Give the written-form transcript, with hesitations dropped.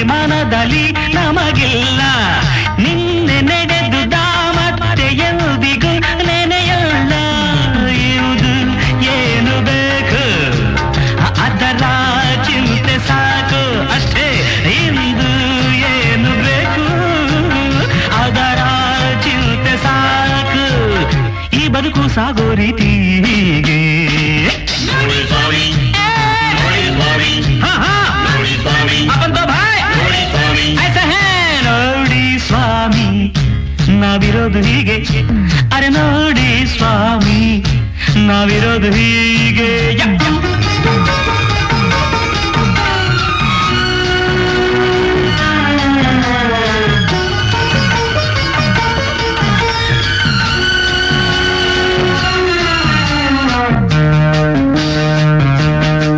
ಮನದಲ್ಲಿ ನಮಗಿಲ್ಲ ನಿನ್ನೆ ನಡೆದುದ ಮತ್ತೆ ಎಂದಿಗೂ ನೆನೆಯಲ್ಲ ಇರುವುದು ಏನು ಬೇಕು ಅದರ ಚಿಂತೆ ಸಾಕು ಅಷ್ಟೇ ಇಂದು ಏನು ಬೇಕು ಅದರ ಚಿಂತೆ ಸಾಕು ಈ ಬದುಕು ಸಾಗೋ ರೀತಿ ಹೀಗೆ अपन तो भाई ऐसा है ನೋಡಿ ಸ್ವಾಮಿ ನಾವಿರೋದು ಹೀಗೆ ಅರೆ ನೋಡಿ ಸ್ವಾಮಿ ನಾವಿರೋದು ಹೀಗೆ